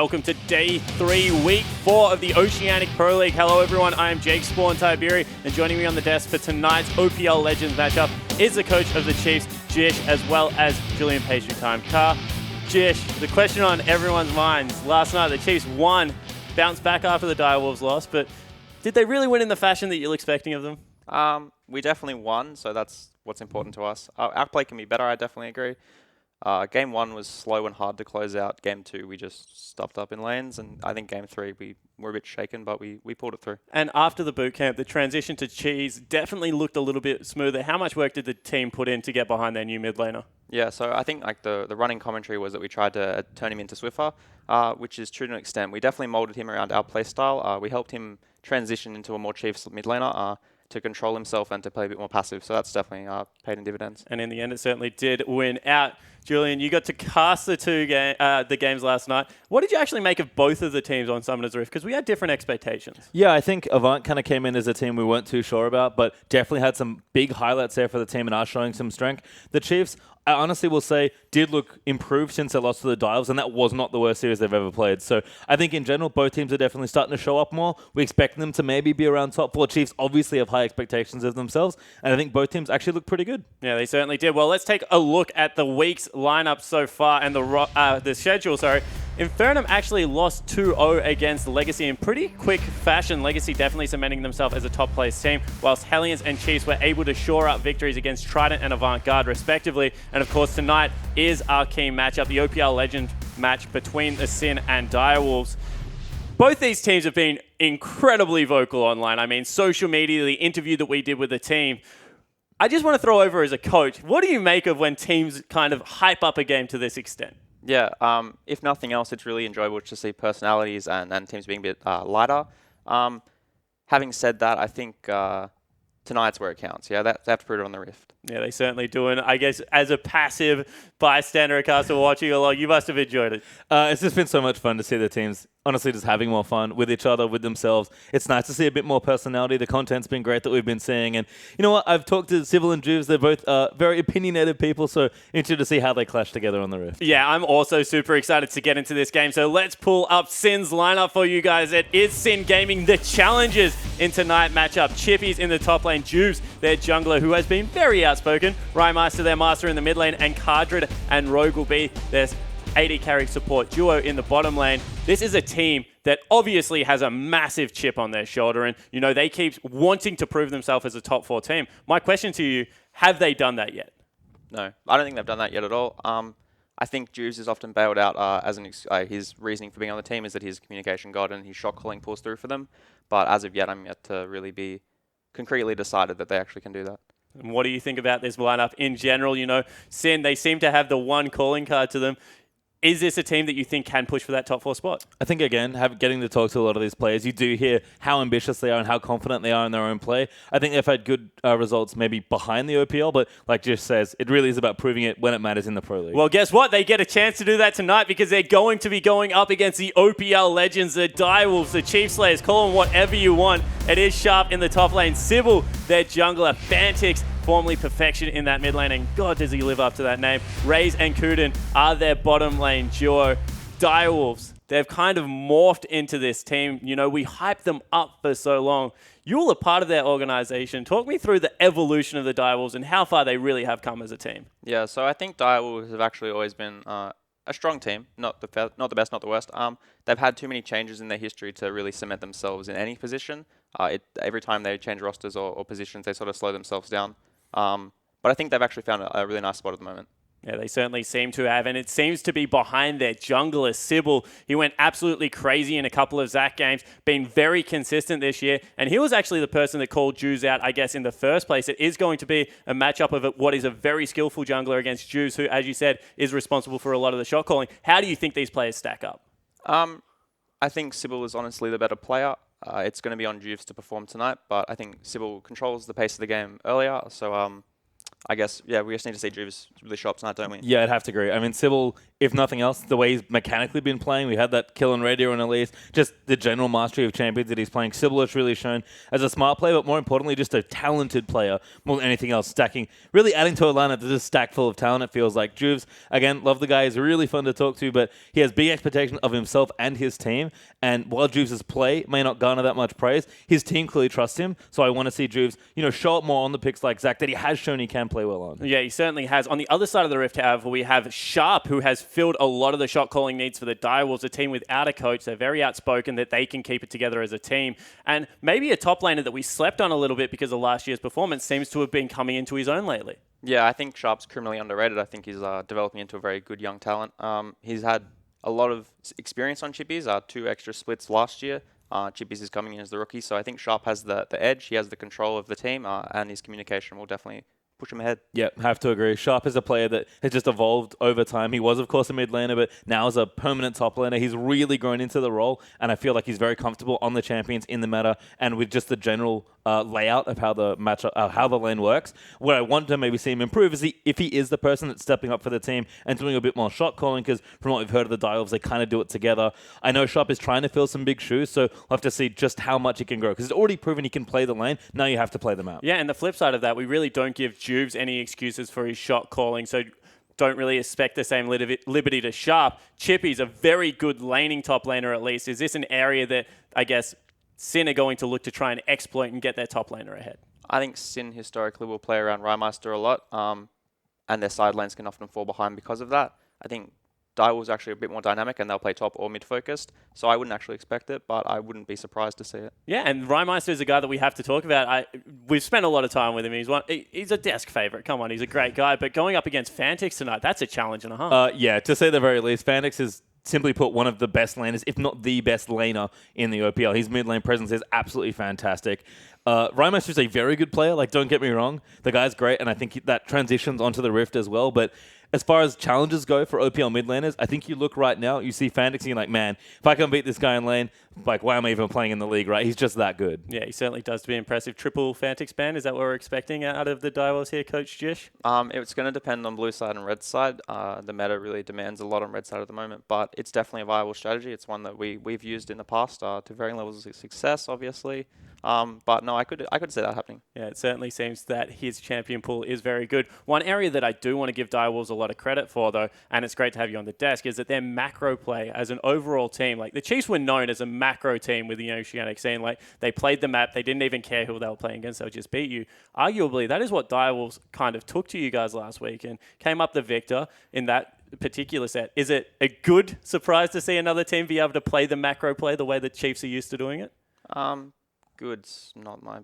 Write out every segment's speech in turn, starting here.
welcome to Day 3, Week 4 of the Oceanic Pro League. Hello everyone, I am Jake Spawn Tiberi, and joining me on the desk for tonight's OPL Legends matchup is the coach of the Chiefs, Jish, as well as Julian Patient Time. Jish, the question on everyone's minds, last night the Chiefs won, bounced back after the Direwolves lost, but did they really win in the fashion that you're expecting of them? We definitely won, so that's what's important to us. Our play can be better, I definitely agree. Game 1 was slow and hard to close out. Game 2, we just stuffed up in lanes, and I think Game 3, we were a bit shaken, but we pulled it through. And after the boot camp, the transition to Cheese definitely looked a little bit smoother. How much work did the team put in to get behind their new mid laner? Yeah, so I think like the running commentary was that we tried to turn him into Swiffer, which is true to an extent. We definitely molded him around our play style. We helped him transition into a more Chiefs mid laner to control himself and to play a bit more passive. So that's definitely paid in dividends. And in the end, it certainly did win out. Julian, you got to cast the games last night. What did you actually make of both of the teams on Summoner's Rift? Because we had different expectations. Yeah, I think Avant kind of came in as a team we weren't too sure about, but definitely had some big highlights there for the team and are showing some strength. The Chiefs, I honestly will say, did look improved since they lost to the Dials, and that was not the worst series they've ever played. So I think in general, both teams are definitely starting to show up more. We expect them to maybe be around top 4. Chiefs obviously have high expectations of themselves, and I think both teams actually look pretty good. Yeah, they certainly did. Well, let's take a look at the week's lineup so far and the schedule. Infernum actually lost 2-0 against Legacy in pretty quick fashion. Legacy definitely cementing themselves as a top place team, whilst Hellions and Chiefs were able to shore up victories against Trident and Avant-Garde respectively. And of course tonight is our key matchup, the OPL Legend match between the Sin and Direwolves. Both these teams have been incredibly vocal online. I mean, social media, the interview that we did with the team. I just want to throw over as a coach, what do you make of when teams kind of hype up a game to this extent? Yeah, if nothing else, it's really enjoyable to see personalities and teams being a bit lighter. Having said that, I think tonight's where it counts. Yeah, they have to put it on the Rift. Yeah, they certainly do. And I guess as a passive bystander, a caster watching along, you must have enjoyed it. It's just been so much fun to see the teams honestly just having more fun with each other, with themselves. It's nice to see a bit more personality. The content's been great that we've been seeing. And you know what? I've talked to Civil and Juves. They're both very opinionated people, so interested to see how they clash together on the Rift. Yeah, I'm also super excited to get into this game. So let's pull up Sin's lineup for you guys. It is Sin Gaming, the challengers in tonight matchup. Chippy's in the top lane, Juves, their jungler, who has been very outspoken. Rymeister, their master in the mid lane, and Cardred and Rogue will be their AD carry support duo in the bottom lane. This is a team that obviously has a massive chip on their shoulder, and you know they keep wanting to prove themselves as a top 4 team. My question to you, have they done that yet? No, I don't think they've done that yet at all. I think Juves is often bailed out as his reasoning for being on the team is that he's a communication god and his shot calling pulls through for them. But as of yet, I'm yet to really be concretely decided that they actually can do that. And what do you think about this lineup in general? You know, Sin, they seem to have the one calling card to them. Is this a team that you think can push for that top 4 spot? I think, again, getting to talk to a lot of these players, you do hear how ambitious they are and how confident they are in their own play. I think they've had good results maybe behind the OPL, but like Jish says, it really is about proving it when it matters in the Pro League. Well, guess what? They get a chance to do that tonight because they're going to be going up against the OPL Legends, the Direwolves, the Chief Slayers, call them whatever you want. It is Sharp in the top lane, Sybil, their jungler, Fantix, formerly Perfection in that mid lane, and God, does he live up to that name. Raze and Kuden are their bottom lane duo. Direwolves, they've kind of morphed into this team. You know, we hyped them up for so long. You're a part of their organization. Talk me through the evolution of the Direwolves and how far they really have come as a team. Yeah, so I think Direwolves have actually always been a strong team, not the best, not the worst. They've had too many changes in their history to really cement themselves in any position. Every time they change rosters or positions, they sort of slow themselves down. But I think they've actually found a really nice spot at the moment. Yeah, they certainly seem to have, and it seems to be behind their jungler, Sybil. He went absolutely crazy in a couple of Zac games, been very consistent this year, and he was actually the person that called Juves out, I guess, in the first place. It is going to be a matchup of what is a very skillful jungler against Juves, who, as you said, is responsible for a lot of the shot calling. How do you think these players stack up? I think Sybil is honestly the better player. It's going to be on Juves to perform tonight, but I think Sybil controls the pace of the game earlier, so I guess, yeah, we just need to see Juves really show up tonight, don't we? Yeah, I'd have to agree. I mean, Sybil, if nothing else, the way he's mechanically been playing, we had that kill on radio and Elise, just the general mastery of champions that he's playing. Sybil has really shown as a smart player, but more importantly, just a talented player more than anything else, stacking, really adding to a lineup that's just stacked full of talent, it feels like. Juves, again, love the guy. He's really fun to talk to, but he has big expectations of himself and his team, and while Juves' play may not garner that much praise, his team clearly trusts him, so I want to see Juves, show up more on the picks like Zach that he has shown he can play well on. Yeah, he certainly has. On the other side of the rift, however, we have Sharp, who has filled a lot of the shot calling needs for the Direwolves, a team without a coach. They're very outspoken that they can keep it together as a team. And maybe a top laner that we slept on a little bit because of last year's performance seems to have been coming into his own lately. Yeah, I think Sharp's criminally underrated. I think he's developing into a very good young talent. He's had a lot of experience on chippies, 2 extra splits last year. Chippies is coming in as the rookie, so I think Sharp has the edge. He has the control of the team, and his communication will definitely push him ahead. Yeah, have to agree. Sharp is a player that has just evolved over time. He was, of course, a mid laner, but now as a permanent top laner, he's really grown into the role, and I feel like he's very comfortable on the champions in the meta and with just the general layout of how the how the lane works. What I want to maybe see him improve is if he is the person that's stepping up for the team and doing a bit more shot calling, because from what we've heard of the Direwolves, they kind of do it together. I know Sharp is trying to fill some big shoes, so we'll have to see just how much he can grow, because it's already proven he can play the lane. Now you have to play them out. Yeah, and the flip side of that, we really don't give Juves any excuses for his shot calling, so don't really expect the same liberty to Sharp. Chippy's a very good laning top laner, at least. Is this an area that, I guess, Sin are going to look to try and exploit and get their top laner ahead? I think Sin historically will play around Rymeister a lot, and their side lanes can often fall behind because of that. I think Direwolves actually a bit more dynamic, and they'll play top or mid focused, so I wouldn't actually expect it, but I wouldn't be surprised to see it. Yeah, and Rymeister is a guy that we have to talk about. We've spent a lot of time with him. He's a desk favorite. Come on, he's a great guy, but going up against Fantix tonight, that's a challenge and a half. Yeah, to say the very least, Fantix is simply put one of the best laners, if not the best laner in the OPL. His mid lane presence is absolutely fantastic. Rymeister is a very good player, don't get me wrong. The guy's great, and I think that transitions onto the Rift as well, but as far as challenges go for OPL mid laners, I think you look right now, you see Fantix and you're like, man, if I can beat this guy in lane, why am I even playing in the league, right? He's just that good. Yeah, he certainly does to be impressive. Triple Fantix ban, is that what we're expecting out of the Direwolves here, Coach Jish? It's going to depend on blue side and red side. The meta really demands a lot on red side at the moment, but it's definitely a viable strategy. It's one that we've used in the past to varying levels of success, obviously. But no, I could see that happening. Yeah, it certainly seems that his champion pool is very good. One area that I do want to give Direwolves a lot of credit for, though, and it's great to have you on the desk, is that their macro play as an overall team. The Chiefs were known as a macro team with the Oceanic scene. They played the map. They didn't even care who they were playing against. They would just beat you. Arguably, that is what Direwolves kind of took to you guys last week and came up the victor in that particular set. Is it a good surprise to see another team be able to play the macro play the way the Chiefs are used to doing it? Good's not my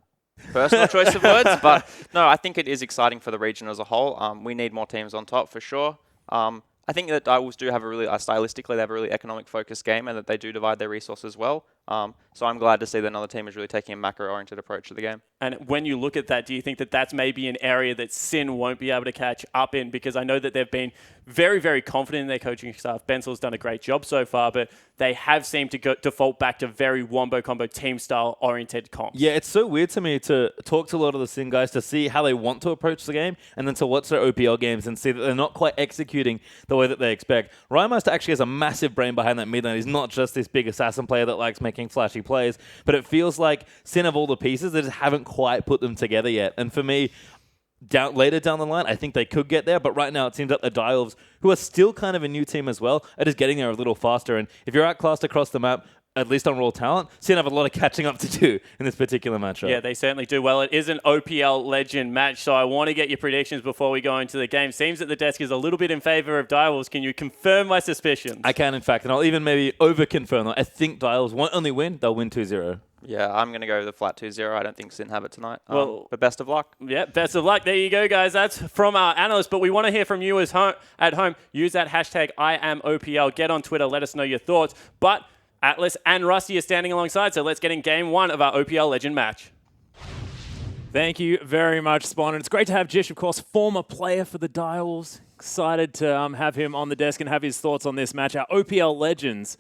personal choice of words, but no, I think it is exciting for the region as a whole. We need more teams on top for sure. I think that Direwolves do have stylistically, they have a really economic focused game, and that they do divide their resources well. So I'm glad to see that another team is really taking a macro-oriented approach to the game. And when you look at that, do you think that that's maybe an area that Sin won't be able to catch up in? Because I know that they've been very, very confident in their coaching staff. Bensel's done a great job so far, but they have seemed to default back to very wombo combo team style oriented comps. Yeah, it's so weird to me to talk to a lot of the Sin guys to see how they want to approach the game, and then to watch their OPL games and see that they're not quite executing the way that they expect. Rymeister actually has a massive brain behind that mid lane. He's not just this big assassin player that likes making flashy plays, but it feels like Sin have all the pieces, they just haven't quite put them together yet. And for me, later down the line, I think they could get there, but right now it seems that the Direwolves, who are still kind of a new team as well, are just getting there a little faster. And if you're outclassed across the map, at least on raw talent, Sin have a lot of catching up to do in this particular matchup. Yeah, they certainly do. Well, it is an OPL Legend match, so I want to get your predictions before we go into the game. Seems that the desk is a little bit in favor of Direwolves. Can you confirm my suspicions? I can, in fact, and I'll even maybe over-confirm them. I think Direwolves won't only win, they'll win 2-0. Yeah, I'm going to go with the flat 2-0. I don't think Sin have it tonight. But best of luck. Yeah, best of luck. There you go, guys. That's from our analysts. But we want to hear from you at home. Use that hashtag #IamOPL. Get on Twitter. Let us know your thoughts. But Atlas and Rusty are standing alongside, so let's get in game one of our OPL Legend match. Thank you very much, Spawn. And it's great to have Jish, of course, former player for the Direwolves. Excited to have him on the desk and have his thoughts on this match. Our OPL Legends.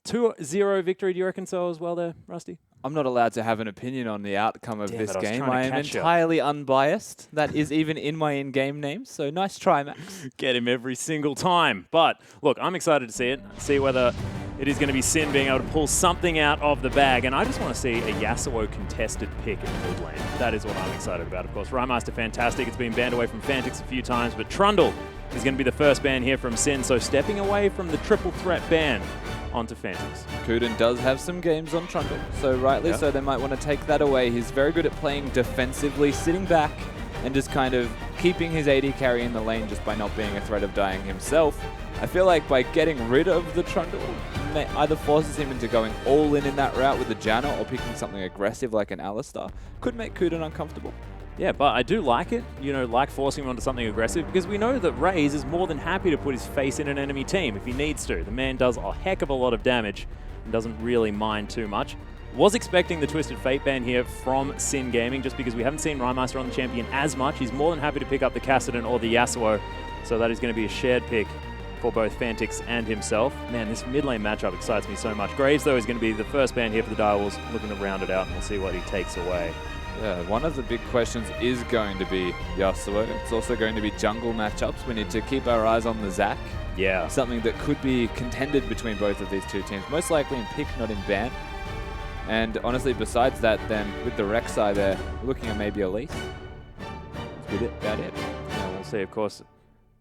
2-0 victory, do you reckon so as well there, Rusty? I'm not allowed to have an opinion on the outcome of Damn this it, I was game. trying to I am catch ya. entirely unbiased. That is even in my in-game name, so nice try, Max. Get him every single time. But look, I'm excited to see it, see whether it is going to be Sin being able to pull something out of the bag. And I just want to see a Yasuo contested pick in mid lane. That is what I'm excited about, of course. Rymeister, fantastic. It's been banned away from Fantix a few times, but Trundle is going to be the first ban here from Sin. So stepping away from the triple threat ban onto Fantix. Kuden does have some games on Trundle, so rightly so they might want to take that away. He's very good at playing defensively, sitting back and just kind of keeping his AD carry in the lane just by not being a threat of dying himself. I feel like by getting rid of the Trundle, either forces him into going all in that route with the Janna or picking something aggressive like an Alistar, could make Kuden uncomfortable. Yeah, but I do like it, like forcing him onto something aggressive, because we know that Raze is more than happy to put his face in an enemy team if he needs to. The man does a heck of a lot of damage and doesn't really mind too much. Was expecting the Twisted Fate ban here from Sin Gaming, just because we haven't seen Rymeister on the champion as much. He's more than happy to pick up the Kassadin or the Yasuo, so that is going to be a shared pick for both Fantix and himself. Man, this mid lane matchup excites me so much. Graves, though, is going to be the first ban here for the Direwolves, looking to round it out, and we'll see what he takes away. Yeah, one of the big questions is going to be Yasuo. It's also going to be jungle matchups. We need to keep our eyes on the Zac. Yeah. Something that could be contended between both of these two teams. Most likely in pick, not in ban. And honestly, besides that, then with the Rek'Sai there, looking at maybe Elise. That's about it. Yeah, we'll see, of course.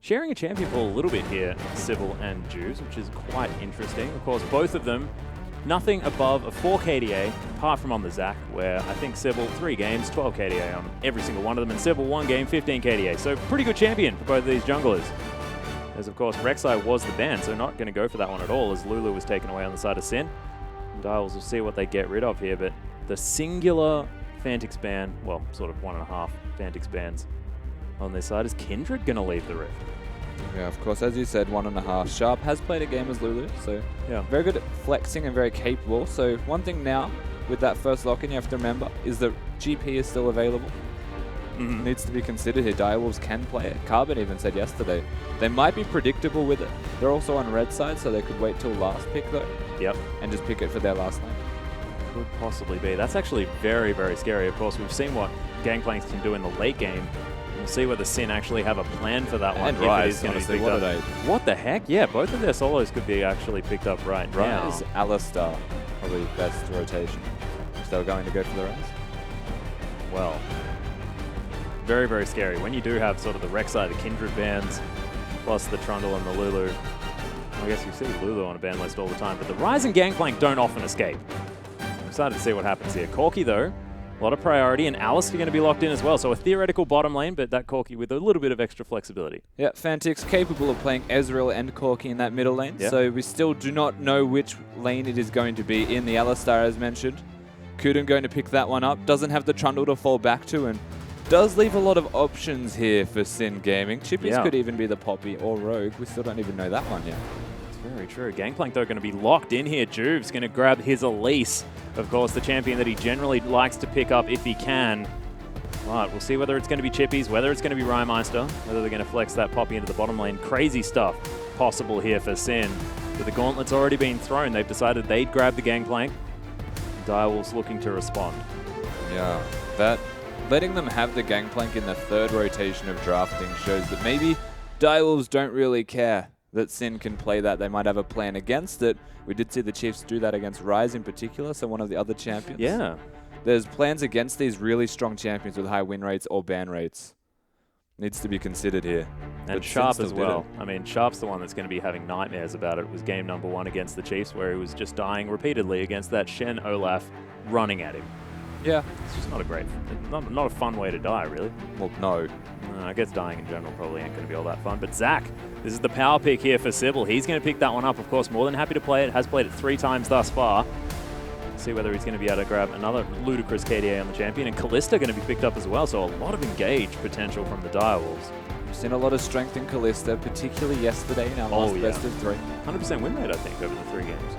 Sharing a champion pool a little bit here, Sybil and Juice, which is quite interesting. Of course, both of them nothing above a 4 KDA, apart from on the Zac, where I think Sybil 3 games, 12 KDA on every single one of them, and Sybil 1 game, 15 KDA. So pretty good champion for both of these junglers. As of course, Rek'Sai was the ban, so not going to go for that one at all, as Lulu was taken away on the side of Sin. And Dials will see what they get rid of here, but the singular Fantix ban, well, sort of 1.5 Fantix bans on this side, is Kindred going to leave the Rift? Yeah, of course, as you said, 1.5. Sharp has played a game as Lulu, so yeah, very good at flexing and very capable. So one thing now, with that first lock-in, you have to remember, is that GP is still available. Needs to be considered here. Direwolves can play it. Carbon even said yesterday they might be predictable with it. They're also on red side, so they could wait till last pick, though. Yep. And just pick it for their last lane. Could possibly be. That's actually very, very scary. Of course, we've seen what Gangplank's can do in the late game. We'll see whether Sin actually have a plan for that one. And Rise, is going to honestly, be what picked up. What the heck? Yeah, both of their solos could be actually picked up right now. Rise, Alistar, probably best rotation. If they were going to go for the Rise. Well, very, very scary. When you do have sort of the Rek'Sai, the Kindred bans, plus the Trundle and the Lulu. I guess you see Lulu on a ban list all the time, but the Rise and Gangplank don't often escape. I'm excited to see what happens here. Corki, though, a lot of priority, and Alice are going to be locked in as well. So a theoretical bottom lane, but that Corki with a little bit of extra flexibility. Yeah, Fantix capable of playing Ezreal and Corki in that middle lane. Yeah. So we still do not know which lane it is going to be in the Alistar, as mentioned. Kuden going to pick that one up. Doesn't have the Trundle to fall back to, and does leave a lot of options here for Sin Gaming. Chippies could even be the Poppy or Rogue. We still don't even know that one yet. It's very true. Gangplank, though, going to be locked in here. Juve's going to grab his Elise. Of course, the champion that he generally likes to pick up if he can. Right, we'll see whether it's going to be Chippies, whether it's going to be Rymeister, whether they're going to flex that Poppy into the bottom lane. Crazy stuff possible here for Sin. With the gauntlet's already been thrown, they've decided they'd grab the Gangplank. Direwolves looking to respond. Yeah, that letting them have the Gangplank in the third rotation of drafting shows that maybe Direwolves don't really care that Sin can play that. They might have a plan against it. We did see the Chiefs do that against Rise in particular, so one of the other champions. Yeah. There's plans against these really strong champions with high win rates or ban rates. Needs to be considered here. And But Sharp Sin as still well. didn't. I mean, Sharp's the one that's going to be having nightmares about it. It was game number 1 against the Chiefs, where he was just dying repeatedly against that Shen Olaf running at him. Yeah. It's just not a great, not a fun way to die, really. Well, no. I guess dying in general probably ain't going to be all that fun. But Zac, this is the power pick here for Sybil. He's going to pick that one up, of course. More than happy to play it. Has played it 3 times thus far. See whether he's going to be able to grab another ludicrous KDA on the champion. And Callista going to be picked up as well. So a lot of engage potential from the Direwolves. We've seen a lot of strength in Callista, particularly yesterday in our last best of 3. 100% win rate, I think, over the 3 games.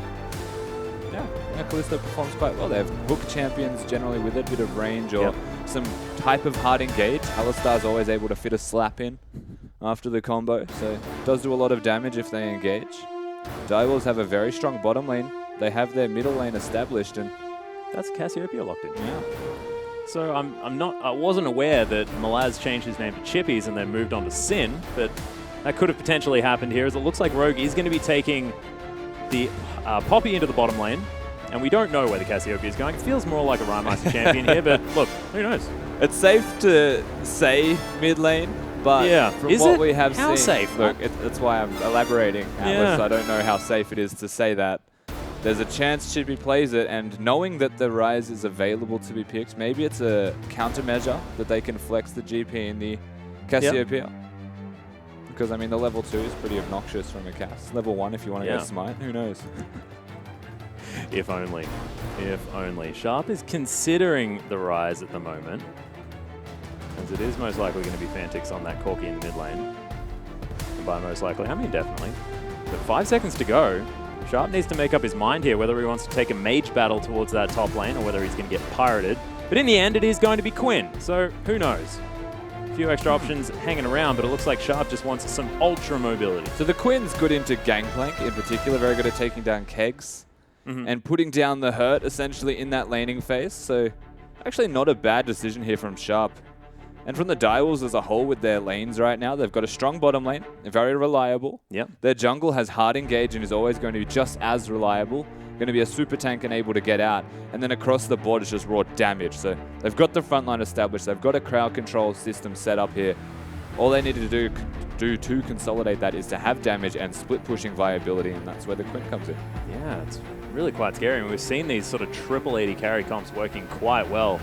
Yeah, Callista performs quite well. They have hook champions generally with a bit of range or some type of hard engage. Alistar's always able to fit a slap in after the combo, so it does do a lot of damage if they engage. Direwolves have a very strong bottom lane. They have their middle lane established, and That's Cassiopeia locked in. Yeah. So I wasn't aware that Malaz changed his name to Chippies and then moved on to Sin, but that could have potentially happened here, as it looks like Rogue is going to be taking the Poppy into the bottom lane, and we don't know where the Cassiopeia is going. It feels more like a Rhymemeister champion here, but look, who knows? It's safe to say mid lane, but yeah. from Is what it? we have How seen, safe? look, that's why I'm elaborating, Atlas. Yeah. I don't know how safe it is to say that. There's a chance Chippy plays it, and knowing that the Rise is available to be picked, maybe it's a countermeasure that they can flex the GP in the Cassiopeia. Because, I mean, the level 2 is pretty obnoxious from a Cass. Level 1, if you want to get Smite, who knows? If only. If only. Sharp is considering the Rise at the moment, as it is most likely going to be Fantix on that Corki in the mid lane. And by most likely, I mean definitely. But 5 seconds to go. Sharp needs to make up his mind here whether he wants to take a mage battle towards that top lane or whether he's going to get pirated. But in the end, it is going to be Quinn, so who knows? A few extra options hanging around, but it looks like Sharp just wants some ultra mobility. So the Quinn's good into Gangplank in particular, very good at taking down kegs and putting down the hurt essentially in that laning phase. So actually not a bad decision here from Sharp. And from the Direwolves as a whole with their lanes right now, they've got a strong bottom lane, they're very reliable. Yep. Their jungle has hard engage and is always going to be just as reliable, going to be a super tank and able to get out. And then across the board is just raw damage. So they've got the front line established, they've got a crowd control system set up here. All they needed to do to consolidate that is to have damage and split pushing viability, and that's where the Quinn comes in. Yeah, it's really quite scary. And we've seen these sort of triple AD carry comps working quite well.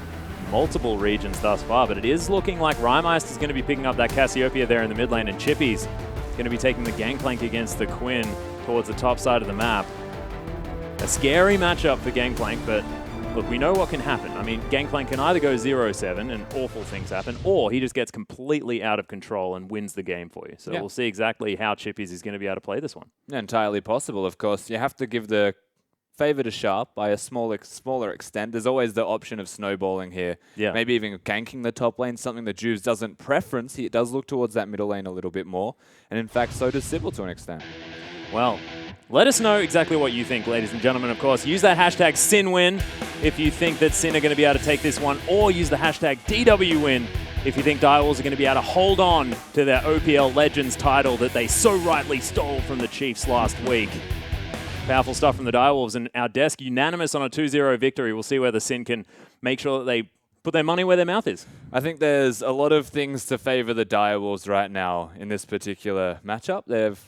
Multiple regions thus far, but it is looking like Rhymemeister is going to be picking up that Cassiopeia there in the mid lane, and Chippy's going to be taking the Gangplank against the Quinn towards the top side of the map. A scary matchup for Gangplank, but look, we know what can happen. I mean, Gangplank can either go 0-7 and awful things happen, or he just gets completely out of control and wins the game for you. So we'll see exactly how Chippies is going to be able to play this one. Entirely possible, of course. You have to give the favor to Sharp by a smaller extent. There's always the option of snowballing here. Yeah. Maybe even ganking the top lane, something that Juves doesn't preference. He does look towards that middle lane a little bit more. And in fact, so does Sybil to an extent. Well, let us know exactly what you think, ladies and gentlemen. Of course, use that hashtag SINWIN if you think that Sin are going to be able to take this one, or use the hashtag DWWin if you think Direwolves are going to be able to hold on to their OPL Legends title that they so rightly stole from the Chiefs last week. Powerful stuff from the Direwolves, and our desk unanimous on a 2-0 victory. We'll see whether Sin can make sure that they put their money where their mouth is. I think there's a lot of things to favor the Direwolves right now in this particular matchup. They have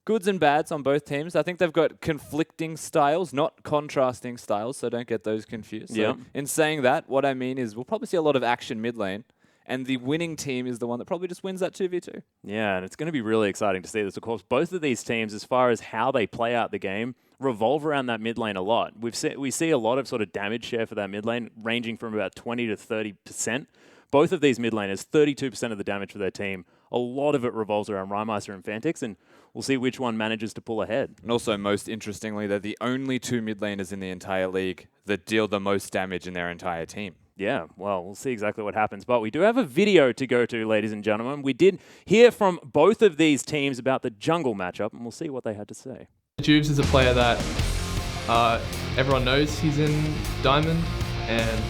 goods and bads on both teams. I think they've got conflicting styles, not contrasting styles, so don't get those confused. So in saying that, what I mean is we'll probably see a lot of action mid lane, and the winning team is the one that probably just wins that 2v2. Yeah, and it's going to be really exciting to see this. Of course, both of these teams, as far as how they play out the game, revolve around that mid lane a lot. We see a lot of sort of damage share for that mid lane, ranging from about 20 to 30%. Both of these mid laners, 32% of the damage for their team. A lot of it revolves around Rhymemeister and Fantix, and we'll see which one manages to pull ahead. And also, most interestingly, they're the only two mid laners in the entire league that deal the most damage in their entire team. Yeah, well, we'll see exactly what happens. But we do have a video to go to, ladies and gentlemen. We did hear from both of these teams about the jungle matchup, and we'll see what they had to say. Juves is a player that everyone knows he's in Diamond, and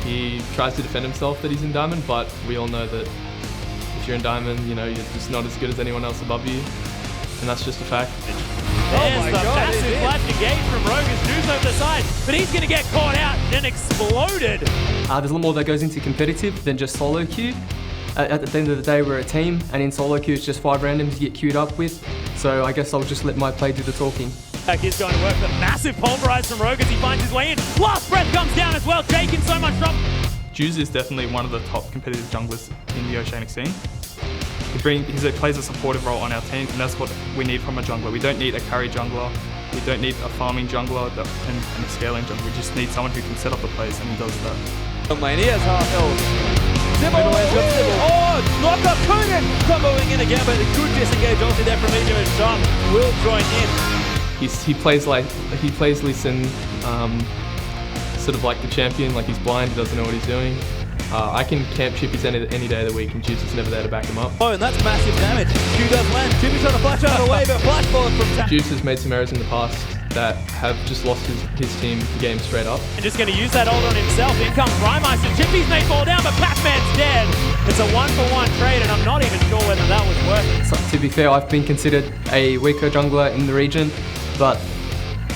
he tries to defend himself that he's in Diamond, but we all know that if you're in Diamond, you know, you're just not as good as anyone else above you, and that's just a fact. There's the massive flash engage from Rogue as Juice over the side, but he's going to get caught out and exploded. There's a lot more that goes into competitive than just solo queue. At the end of the day, we're a team, and in solo queue, it's just 5 randoms you get queued up with. So I guess I'll just let my play do the talking. Back is going to work, the massive pulverize from Rogue as he finds his way in. Last breath comes down as well. Jake in so much trouble. Juice is definitely one of the top competitive junglers in the Oceanic scene. He plays a supportive role on our team, and that's what we need from a jungler. We don't need a carry jungler. We don't need a farming jungler and a scaling jungler. We just need someone who can set up the plays, and he does that. Lane, he has half health. Sybil! Oh, knock up Coogan! Comboing in again, but a good disengage also there from Media, and Sean will join in. He plays Lee Sin sort of like the champion, like he's blind, he doesn't know what he's doing. I can camp Chippies any day of the week, and Juice is never there to back him up. Oh, and that's massive damage. Q does land. Chippy's trying to flash out away, but flash bullet from Tap. Juice has made some errors in the past that have just lost his team the game straight up. And just going to use that hold on himself. In comes Rymeister. Chippy's may fall down, but Pac-Man's dead. It's a 1-for-1 trade, and I'm not even sure whether that was worth it. So, to be fair, I've been considered a weaker jungler in the region, but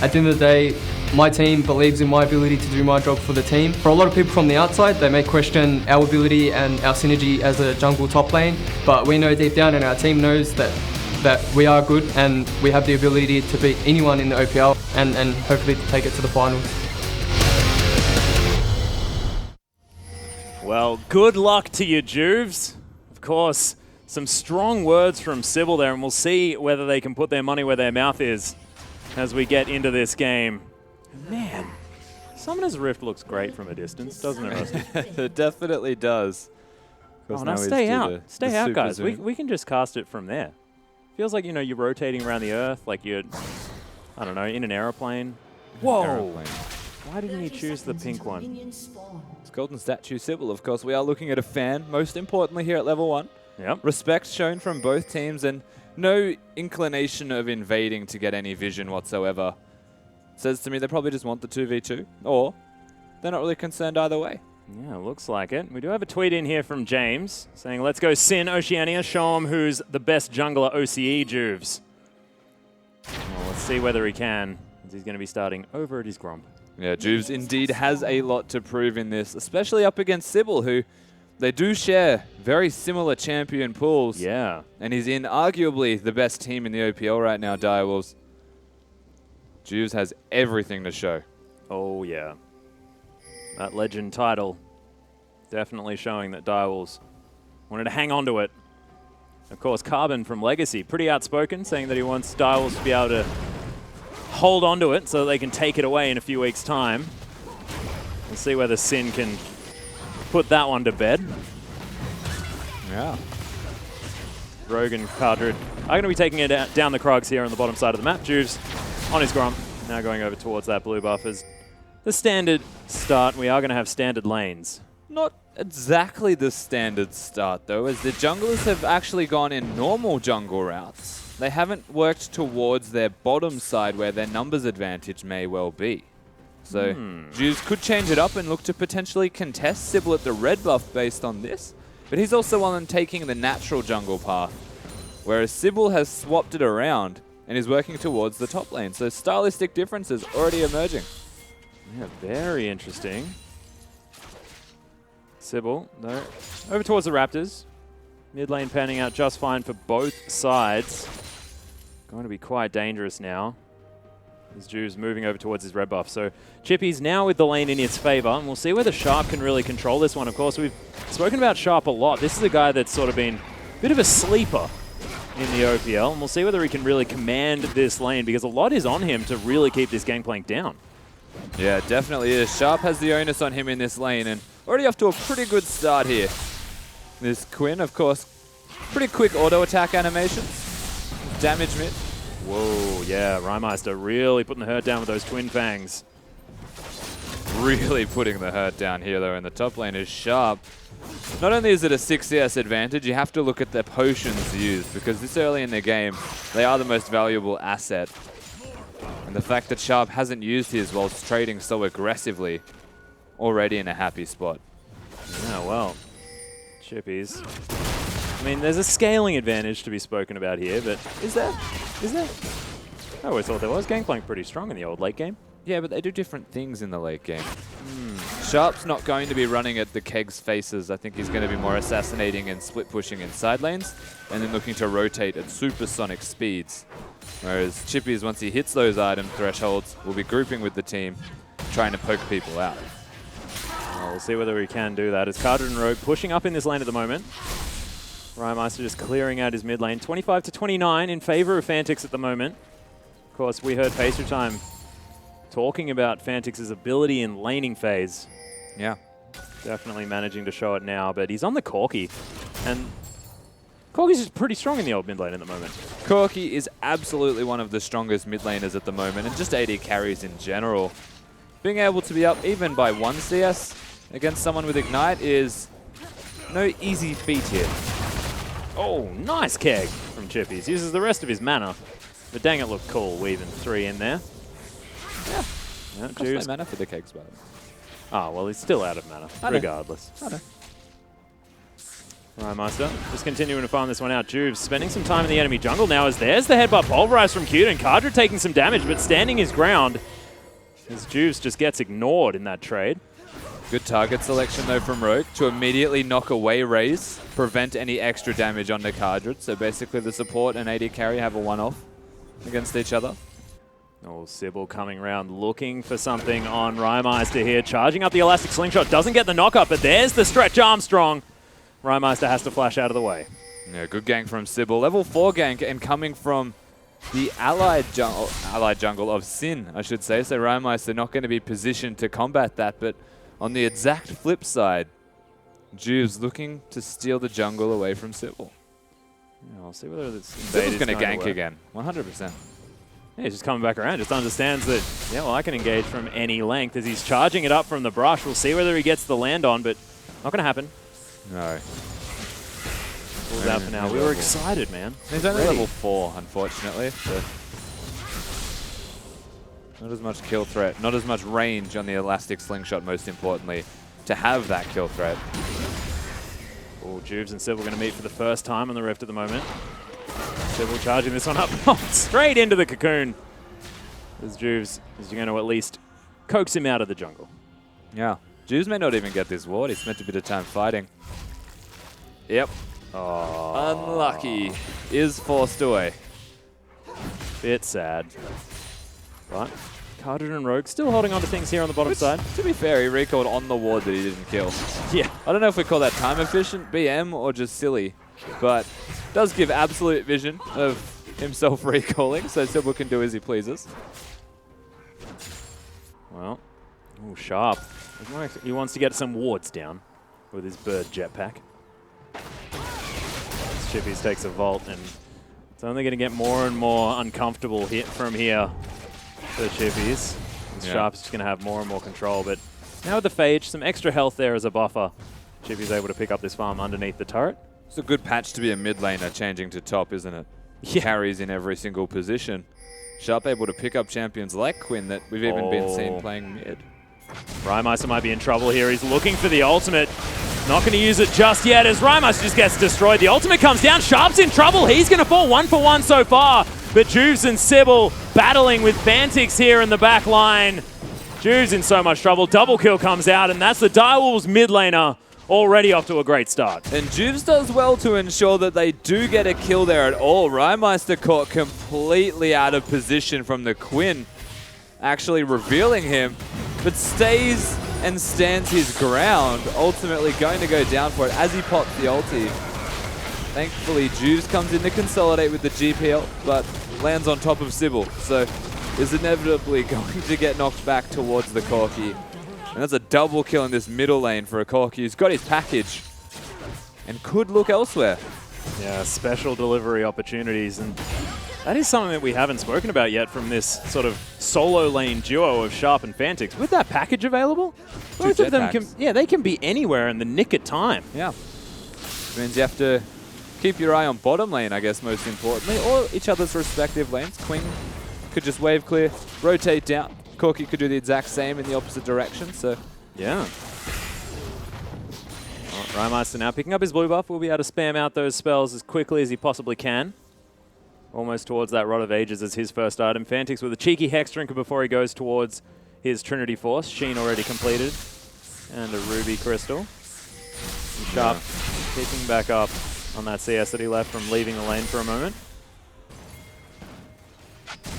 at the end of the day, my team believes in my ability to do my job for the team. For a lot of people from the outside, they may question our ability and our synergy as a jungle top lane, but we know deep down and our team knows that we are good and we have the ability to beat anyone in the OPL and hopefully to take it to the finals. Well, good luck to you, Juves. Of course, some strong words from Sybil there, and we'll see whether they can put their money where their mouth is as we get into this game. Man, Summoner's Rift looks great from a distance, doesn't it, Rusty? It definitely does. Oh, now stay out. Stay out, guys. We can just cast it from there. Feels like, you know, you're rotating around the Earth, like you're, I don't know, in an aeroplane. Whoa! Aeroplane. Why didn't he choose the pink one? It's Golden Statue Sybil, of course. We are looking at a fan, most importantly here at level 1. Yep. Respect shown from both teams and no inclination of invading to get any vision whatsoever. Says to me they probably just want the 2v2, or they're not really concerned either way. Yeah, looks like it. We do have a tweet in here from James saying, let's go Sin Oceania, show him who's the best jungler OCE, Juves. Well, let's see whether he can, as he's going to be starting over at his Gromp. Yeah, Juves indeed has a lot to prove in this, especially up against Sybil, who they do share very similar champion pools. Yeah. And he's in arguably the best team in the OPL right now, Direwolves. Juves has everything to show. Oh, yeah. That legend title definitely showing that Direwolves wanted to hang on to it. Of course, Carbon from Legacy, pretty outspoken, saying that he wants Direwolves to be able to hold on to it so they can take it away in a few weeks' time. We'll see whether Sin can put that one to bed. Yeah. Rogue and Cardred are going to be taking it down the Krogs here on the bottom side of the map. Juves on his Gromp, now going over towards that blue buff as the standard start. We are going to have standard lanes. Not exactly the standard start, though, as the junglers have actually gone in normal jungle routes. They haven't worked towards their bottom side where their numbers advantage may well be. So Juves could change it up and look to potentially contest Sybil at the red buff based on this, but he's also one taking the natural jungle path, whereas Sybil has swapped it around and is working towards the top lane. So stylistic differences already emerging. Yeah, very interesting. Sybil, though, over towards the Raptors. Mid lane panning out just fine for both sides. Going to be quite dangerous now. As Juves moving over towards his red buff. So Chippy's now with the lane in his favor, and we'll see whether Sharp can really control this one. Of course, we've spoken about Sharp a lot. This is a guy that's sort of been a bit of a sleeper in the OPL, and we'll see whether he can really command this lane, because a lot is on him to really keep this gangplank down. Yeah, it definitely is. Sharp has the onus on him in this lane, and already off to a pretty good start here. This Quinn, of course, pretty quick auto attack animations. Damage mid. Whoa, yeah, Rymeister really putting the hurt down with those twin fangs. Really putting the hurt down here, though, in the top lane is Sharp. Not only is it a 6 CS advantage, you have to look at the potions used, because this early in the game, they are the most valuable asset. And the fact that Sharp hasn't used his whilst trading so aggressively, already in a happy spot. Yeah, well, Chippies. I mean, there's a scaling advantage to be spoken about here, but is there? Is there? I always thought there was. Gangplank pretty strong in the old late game. Yeah, but they do different things in the late game. Sharp's not going to be running at the Keg's faces. I think he's going to be more assassinating and split pushing in side lanes, and then looking to rotate at supersonic speeds. Whereas Chippies, once he hits those item thresholds, will be grouping with the team, trying to poke people out. Well, we'll see whether we can do that. As Cardred and Rogue pushing up in this lane at the moment. Rymeister just clearing out his mid lane. 25 to 29 in favor of Fantix at the moment. Of course, we heard Pacer Time talking about Fantix's ability in laning phase. Yeah. Definitely managing to show it now, but he's on the Corki. And Corki's just pretty strong in the old mid lane at the moment. Corki is absolutely one of the strongest mid laners at the moment, and just AD carries in general. Being able to be up even by 1 CS against someone with Ignite is no easy feat here. Oh, nice keg from Chippies. Uses the rest of his mana. But dang, it looked cool weaving 3 in there. Yeah, Cost no Juves. mana for the cakes, by the way. Oh, well, he's still out of mana, I know. regardless. I know. Rymeister just continuing to farm this one out. Juves spending some time in the enemy jungle now as there's the headbutt pulverized from Cute, and Kadra taking some damage, but standing his ground as Juves just gets ignored in that trade. Good target selection, though, from Rogue to immediately knock away Raze, prevent any extra damage on the Kadra. So basically the support and AD carry have a one-off against each other. Oh, Sybil coming around looking for something on Rymeister here. Charging up the Elastic Slingshot. Doesn't get the knock-up, but there's the Stretch Armstrong. Rymeister has to flash out of the way. Yeah, good gank from Sybil. Level 4 gank, and coming from the allied jungle of Sin, I should say. So Rymeister not going to be positioned to combat that, but on the exact flip side, Juves looking to steal the jungle away from Sybil. Yeah, I'll see whether this Sybil's going to gank again, 100%. Yeah, he's just coming back around, just understands that, yeah, well, I can engage from any length as he's charging it up from the brush. We'll see whether he gets the land on, but not going to happen. No. Pulls out for now. We were excited, man. He's only Ready. level 4, unfortunately. So not as much kill threat, not as much range on the Elastic Slingshot, most importantly, to have that kill threat. Oh, Juves and Sybil going to meet for the first time on the Rift at the moment. Sybil charging this one up straight into the cocoon. As Juves is going to at least coax him out of the jungle. Yeah. Juves may not even get this ward. He spent a bit of time fighting. Yep. Oh, Unlucky. Is forced away. bit sad. But Kadra and Rogue still holding on to things here on the bottom side. To be fair, he recalled on the ward that he didn't kill. Yeah. I don't know if we call that time efficient, BM, or just silly, but does give absolute vision of himself recalling, so Sybil can do as he pleases. Well, ooh, Sharp. He wants to get some wards down with his bird jetpack. Chippies takes a vault, and it's only going to get more and more uncomfortable hit from here for Chippies. Yeah. Sharp's just going to have more and more control, but now with the Phage, some extra health there as a buffer. Chippy's able to pick up this farm underneath the turret. It's a good patch to be a mid laner changing to top, isn't it? Yeah. Carries in every single position. Sharp able to pick up champions like Quinn that we've even been seen playing mid. Rymeister might be in trouble here. He's looking for the ultimate. Not going to use it just yet as Rymeister just gets destroyed. The ultimate comes down. Sharp's in trouble. He's going to fall 1-for-1 so far. But Juves and Sybil battling with Fantix here in the back line. Juves in so much trouble. Double kill comes out, and that's the Direwolves mid laner already off to a great start. And Juves does well to ensure that they do get a kill there at all. Rymeister caught completely out of position from the Quinn, actually revealing him, but stays and stands his ground, ultimately going to go down for it as he pops the ulti. Thankfully, Juves comes in to consolidate with the GPL, but lands on top of Sybil, so is inevitably going to get knocked back towards the Corki. And that's a double kill in this middle lane for a Corki who's got his package and could look elsewhere. Yeah, special delivery opportunities, and that is something that we haven't spoken about yet from this sort of solo lane duo of Sharp and Fantix. With that package available, both of them can, they can be anywhere in the nick of time. Yeah. Which means you have to keep your eye on bottom lane, I guess, most importantly, or each other's respective lanes. Queen could just wave clear, rotate down. Corki could do the exact same in the opposite direction, so... Yeah. Rymeister now picking up his blue buff. Will be able to spam out those spells as quickly as he possibly can. Almost towards that Rod of Ages as his first item. Fantix with a cheeky Hex Drinker before he goes towards his Trinity Force. Sheen already completed. And a Ruby Crystal. And Sharp picking back up on that CS that he left from leaving the lane for a moment.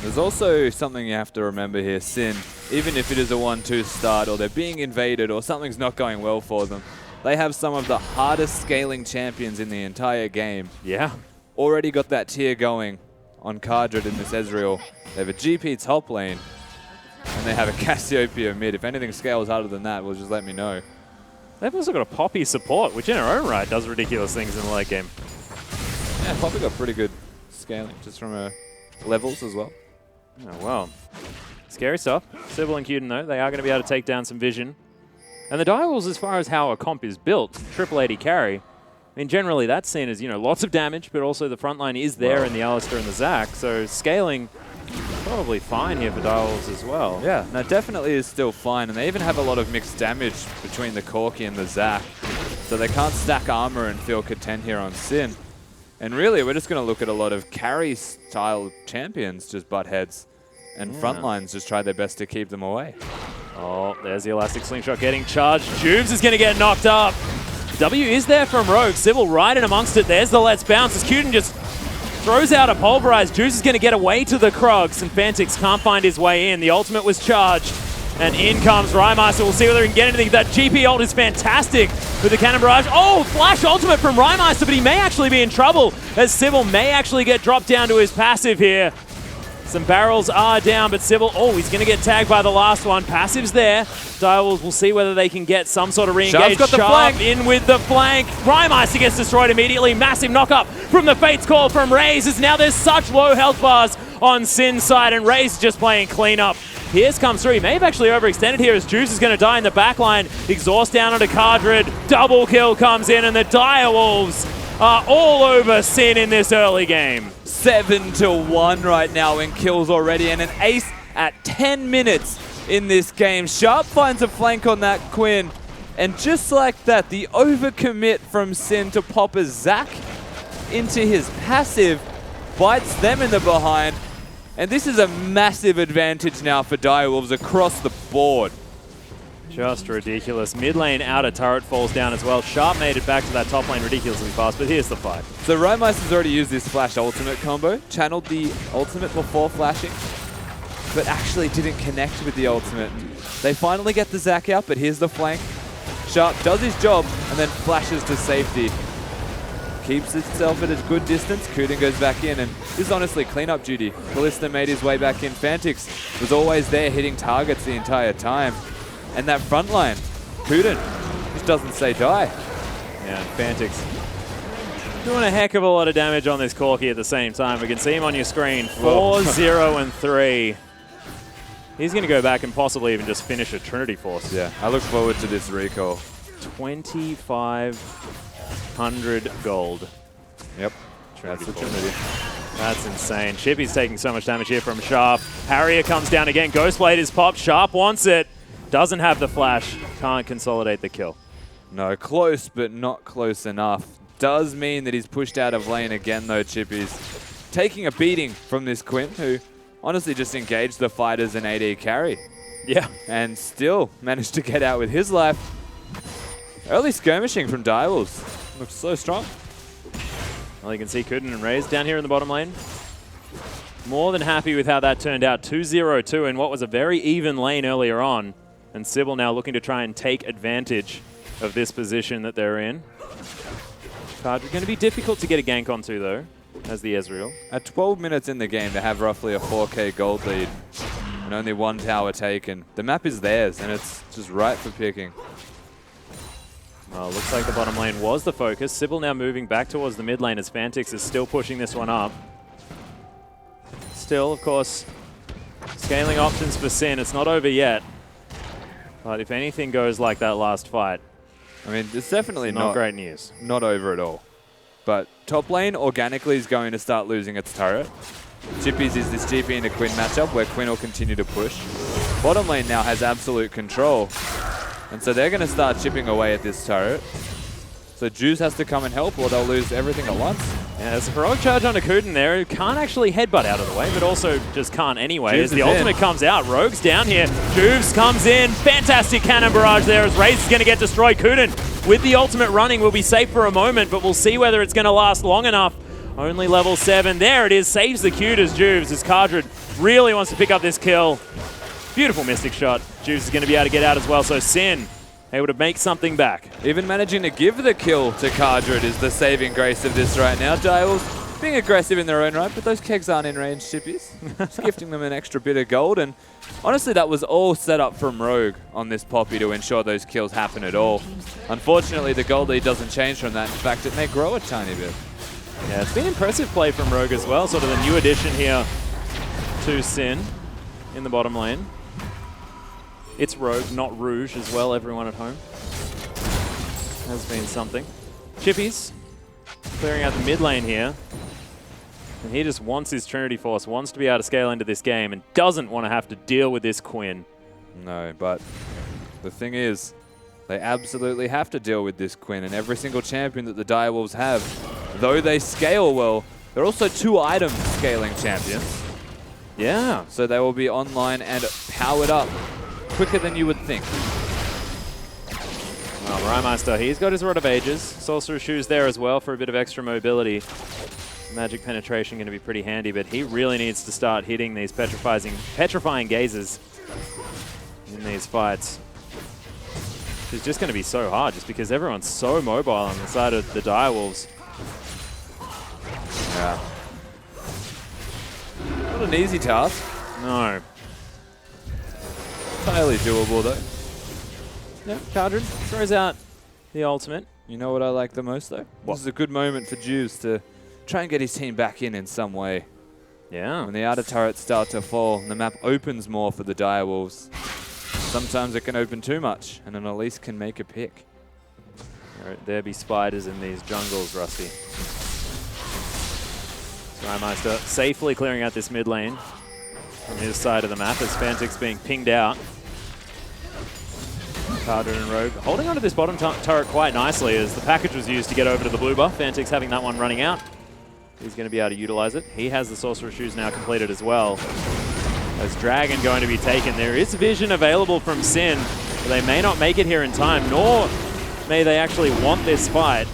There's also something you have to remember here, Sin. Even if it is a 1-2 start or they're being invaded or something's not going well for them, they have some of the hardest scaling champions in the entire game. Yeah. Already got that tier going on Cardred in this Ezreal. They have a GP top lane, and they have a Cassiopeia mid. If anything scales harder than that, well, just let me know. They've also got a Poppy support, which in her own right does ridiculous things in the late game. Yeah, Poppy got pretty good scaling, just from her levels as well. Oh, well. Scary stuff. Sybil and Cuden, though, they are going to be able to take down some vision. And the Direwolves, as far as how a comp is built, triple AD carry, I mean, generally that's seen as, lots of damage, but also the front line is there in the Alistair and the Zac. So scaling Probably fine here for Direwolves as well. Yeah, no, definitely is still fine. And they even have a lot of mixed damage between the Corki and the Zac. So they can't stack armor and feel content here on Sin. And really, we're just going to look at a lot of carry-style champions just butt heads. And frontlines just try their best to keep them away. Oh, there's the Elastic Slingshot getting charged. Jubes is going to get knocked up. W is there from Rogue. Civil right in amongst it. There's the Let's Bounce as Cuden just throws out a Pulverize. Juice is going to get away to the Krugs, and Fantix can't find his way in. The ultimate was charged, and in comes Rymeister. We'll see whether he can get anything. That GP ult is fantastic with the Cannon Barrage. Oh, flash ultimate from Rymeister, but he may actually be in trouble as Civil may actually get dropped down to his passive here. Some barrels are down, but Civil, oh, he's going to get tagged by the last one. Passive's there. Direwolves will see whether they can get some sort of re-engage. Sharp got the flank. In with the flank. Rymeister gets destroyed immediately. Massive knock-up from the Fates Call from Raze, as now there's such low health bars on Sin's side, and Raze is just playing clean-up. Pierce comes through. He may have actually overextended here as Juice is going to die in the backline. Exhaust down onto Cardred. Double kill comes in, and the Direwolves are all over Sin in this early game. 7-1 right now in kills already, and an ace at 10 minutes in this game. Sharp finds a flank on that Quinn, and just like that, the overcommit from Sin to pop a Zac into his passive bites them in the behind, and this is a massive advantage now for Direwolves across the board. Just ridiculous. Mid lane outer turret falls down as well. Sharp made it back to that top lane ridiculously fast, but here's the fight. So Rymeister's already used this flash ultimate combo, channeled the ultimate before flashing, but actually didn't connect with the ultimate. They finally get the Zac out, but here's the flank. Sharp does his job and then flashes to safety. Keeps itself at a good distance. Cuden goes back in, and this is honestly cleanup duty. Ballista made his way back in. Fantix was always there hitting targets the entire time. And that front line, Cuden just doesn't say die. Yeah, Fantix doing a heck of a lot of damage on this Corki at the same time. We can see him on your screen. 4-0-3. He's going to go back and possibly even just finish a Trinity Force. Yeah, I look forward to this recall. 2,500 gold. Yep, Trinity that's the Force. Trinity. That's insane. Chippy's taking so much damage here from Sharp. Harrier comes down again. Ghostblade is popped. Sharp wants it. Doesn't have the flash. Can't consolidate the kill. No, close, but not close enough. Does mean that he's pushed out of lane again, though, Chippy's taking a beating from this Quinn, who honestly just engaged the fight as an AD carry. Yeah. And still managed to get out with his life. Early skirmishing from Direwolves. Looks so strong. Well, you can see Cuden and Raze down here in the bottom lane. More than happy with how that turned out. 2-0-2 in what was a very even lane earlier on. And Sybil now looking to try and take advantage of this position that they're in. Cardred going to be difficult to get a gank onto, though, as the Ezreal. At 12 minutes in the game, they have roughly a 4k gold lead and only one tower taken. The map is theirs, and it's just right for picking. Well, looks like the bottom lane was the focus. Sybil now moving back towards the mid lane as Fantix is still pushing this one up. Still, of course, scaling options for Sin. It's not over yet. But if anything goes like that last fight, I mean, it's definitely not great news. Not over at all. But top lane organically is going to start losing its turret. Chippy's is this GP and a Quinn matchup where Quinn will continue to push. Bottom lane now has absolute control. And so they're going to start chipping away at this turret. So Juice has to come and help or they'll lose everything at once. Yeah, there's a heroic charge onto Cuden there, who can't actually headbutt out of the way, but also just can't anyway. As the ultimate comes out, Rogue's down here. Juves comes in. Fantastic cannon barrage there as Raze is going to get destroyed. Cuden, with the ultimate running, will be safe for a moment, but we'll see whether it's going to last long enough. Only level 7. There it is. Saves the Q as Juves, as Cardred really wants to pick up this kill. Beautiful Mystic shot. Juves is going to be able to get out as well, so Sin able to make something back. Even managing to give the kill to Cardred is the saving grace of this right now. Direwolves being aggressive in their own right, but those kegs aren't in range, Chippies. Just gifting them an extra bit of gold, and honestly that was all set up from Rogue on this Poppy to ensure those kills happen at all. Unfortunately, the gold lead doesn't change from that. In fact, it may grow a tiny bit. Yeah, it's been impressive play from Rogue as well, sort of the new addition here to Sin in the bottom lane. It's Rogue, not Rouge as well, everyone at home. Has been something. Chippies clearing out the mid lane here. And he just wants his Trinity Force, wants to be able to scale into this game, and doesn't want to have to deal with this Quinn. No, but the thing is, they absolutely have to deal with this Quinn, and every single champion that the Direwolves have, though they scale well, they're also 2-item scaling champions. Yeah. So they will be online and powered up quicker than you would think. Well, Rymeister, he's got his Rod of Ages. Sorcerer's Shoes there as well for a bit of extra mobility. Magic penetration going to be pretty handy, but he really needs to start hitting these petrifying gazes in these fights. It's just going to be so hard just because everyone's so mobile on the side of the Direwolves. Yeah. Not an easy task. No. Entirely doable though. Yep, Cardred throws out the ultimate. You know what I like the most though? This is a good moment for Juice to try and get his team back in some way. Yeah. When the outer turrets start to fall and the map opens more for the Direwolves, sometimes it can open too much and an Elise can make a pick. There be spiders in these jungles, Rusty. Rymeister safely clearing out this mid lane from his side of the map as Fantix being pinged out. Cardred and Rogue holding onto this bottom turret quite nicely as the package was used to get over to the blue buff. Fantix having that one running out. He's going to be able to utilize it. He has the Sorcerer's Shoes now completed as well. As Dragon going to be taken. There is vision available from Sin, but they may not make it here in time, nor may they actually want this fight.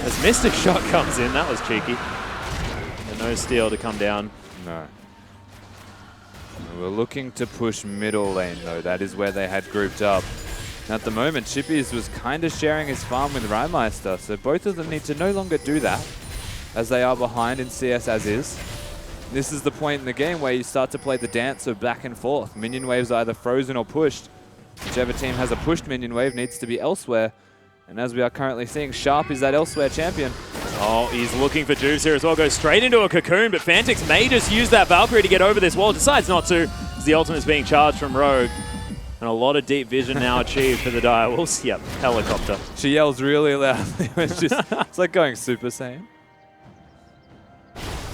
As Mystic Shot comes in, that was cheeky. And no steal to come down. No. We're looking to push middle lane though. That is where they had grouped up. At the moment, Chippies was kind of sharing his farm with Rymeister, so both of them need to no longer do that, as they are behind in CS as is. This is the point in the game where you start to play the dance of back and forth. Minion waves are either frozen or pushed. Whichever team has a pushed minion wave needs to be elsewhere. And as we are currently seeing, Sharp is that elsewhere champion. Oh, he's looking for Juice here as well. Goes straight into a cocoon, but Fantix may just use that Valkyrie to get over this wall. Decides not to, as the ultimate is being charged from Rogue. And a lot of deep vision now achieved for the Direwolves. Yep, helicopter. She yells really loudly. It's like going Super Saiyan.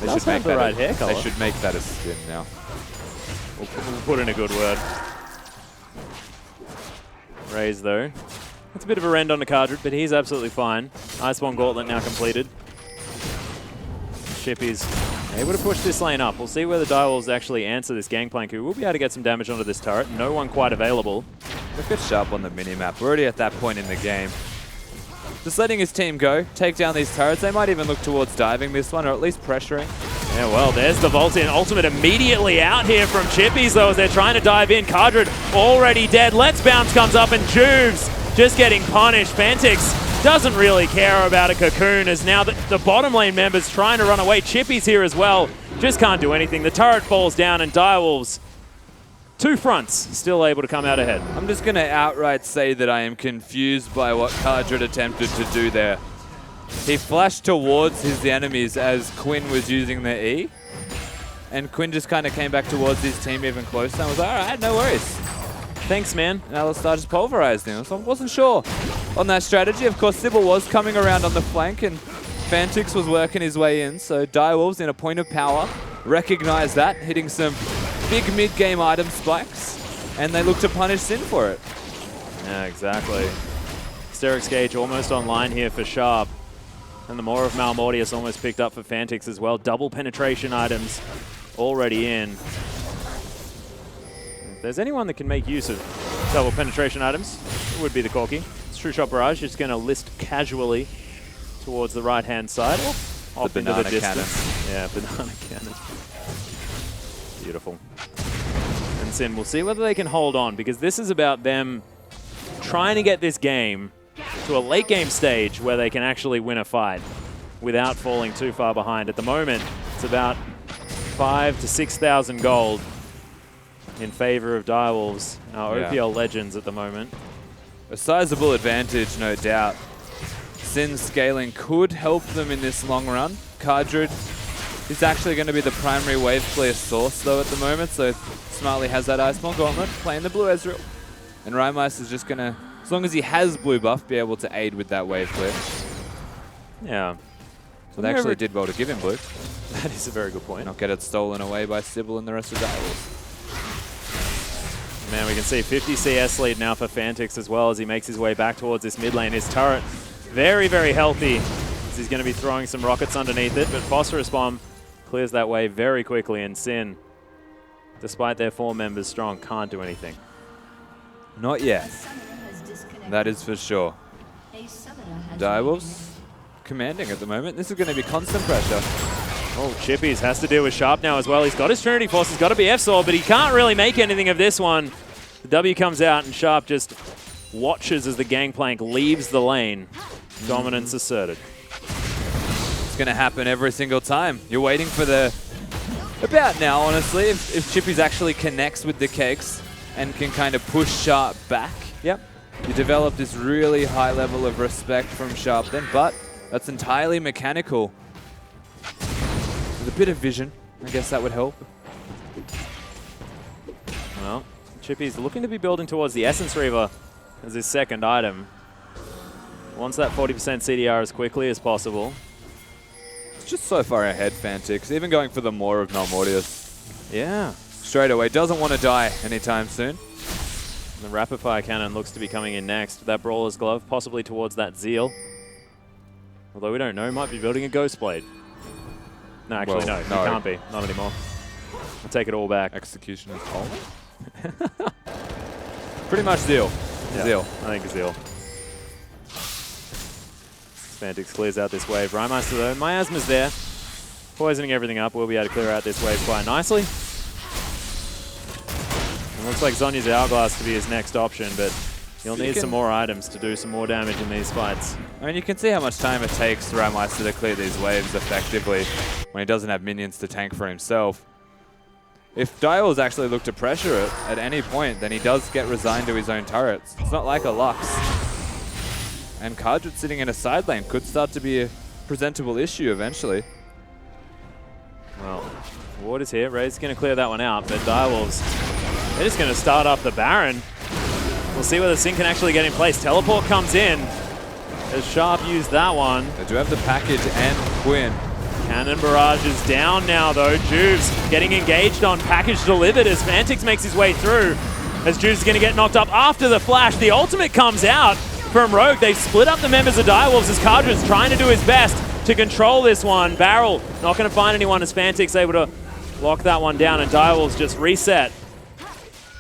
They should make the right hair color. They should make that a spin now. We'll put in a good word. Raze though. That's a bit of a rend on the Cardred, but he's absolutely fine. Iceborne Gauntlet now completed. Chippy's able to push this lane up. We'll see where the Direwolves actually answer this Gangplank, who will be able to get some damage onto this turret. No one quite available. Look at Sharp on the minimap. We're already at that point in the game. Just letting his team go, take down these turrets. They might even look towards diving this one, or at least pressuring. Yeah, well, there's the Vault-in ultimate immediately out here from Chippies, though, as they're trying to dive in. Cardred already dead. Let's Bounce comes up, and Juves just getting punished. Fantix doesn't really care about a cocoon, as now the bottom lane members trying to run away. Chippy's here as well. Just can't do anything. The turret falls down, and Direwolves, two fronts, still able to come out ahead. I'm just going to outright say that I am confused by what Cardred attempted to do there. He flashed towards his enemies as Quinn was using the E, and Quinn just kind of came back towards his team even closer and was like, all right, no worries. Thanks, man. And Alistar just pulverized him. So I wasn't sure on that strategy. Of course, Sybil was coming around on the flank, and Fantix was working his way in. So Direwolves in a point of power recognize that, hitting some big mid-game item spikes, and they look to punish Sin for it. Yeah, exactly. Sterix Gauge almost online here for Sharp. And the Maw of Malmortius almost picked up for Fantix as well. Double penetration items already in. If there's anyone that can make use of double penetration items, it would be the Corki. It's True Shot Barrage, just going to list casually towards the right-hand side. Off into the distance. Yeah, banana cannon. Beautiful. And Sin, we'll see whether they can hold on, because this is about them trying to get this game to a late game stage where they can actually win a fight without falling too far behind. At the moment, it's about 5,000 to 6,000 gold in favor of Direwolves, our OPL legends at the moment. A sizable advantage, no doubt. Sin's scaling could help them in this long run. Cardred is actually going to be the primary wave clear source though at the moment, so smartly has that Iceborne Gauntlet, playing the blue Ezreal. And Rymeister is just going to, as long as he has blue buff, be able to aid with that wave clear. Yeah. So they actually did well to give him blue. That is a very good point. Not get it stolen away by Sybil and the rest of Direwolves. Man, we can see 50 CS lead now for Fantix as well as he makes his way back towards this mid lane. His turret very, very healthy as he's going to be throwing some rockets underneath it, but Phosphorus Bomb clears that way very quickly, and Sin, despite their 4 members strong, can't do anything. Not yet. That is for sure. Direwolves commanding at the moment. This is going to be constant pressure. Oh, Chippies has to deal with Sharp now as well. He's got his Trinity Force, he's got a BF Sword, but he can't really make anything of this one. The W comes out and Sharp just watches as the Gangplank leaves the lane. Dominance asserted. It's going to happen every single time. You're waiting for the... About now, honestly, if Chippies actually connects with the kegs and can kind of push Sharp back. Yep. You develop this really high level of respect from Sharp then, but that's entirely mechanical. With a bit of vision, I guess that would help. Well, Chippy's looking to be building towards the Essence Reaver as his second item. Wants that 40% CDR as quickly as possible. It's just so far ahead, Fantix. Even going for the Maw of Malmortius. Yeah. Straight away. Doesn't want to die anytime soon. The Rapid Fire Cannon looks to be coming in next. That Brawler's Glove, possibly towards that Zeal. Although we don't know, might be building a Ghost Blade. No, actually, no. He can't be. Not anymore. I'll take it all back. Execution is cold. Pretty much Zeal. Yeah, Zeal. I think Zeal. Fantix clears out this wave. Rhymeister, though, Miasma's there. Poisoning everything up. We'll be able to clear out this wave quite nicely. It looks like Zhonya's Hourglass to be his next option, but he'll need some more items to do some more damage in these fights. I mean, you can see how much time it takes Rhymeister to clear these waves effectively when he doesn't have minions to tank for himself. If Direwolves actually look to pressure it at any point, then he does get resigned to his own turrets. It's not like a Lux. And Kardrit sitting in a side lane could start to be a presentable issue eventually. Well, Ward is here. Ray's going to clear that one out, but Direwolves, they're just going to start up the Baron. We'll see whether Sin can actually get in place. Teleport comes in as Sharp used that one. They do have the package and Quinn. Cannon Barrage is down now, though. Juves getting engaged on package delivered as Fantix makes his way through. As Juves is going to get knocked up after the flash. The ultimate comes out from Rogue. They've split up the members of Direwolves as Kardrit's trying to do his best to control this one. Barrel not going to find anyone as Fantix able to lock that one down, and Direwolves just reset.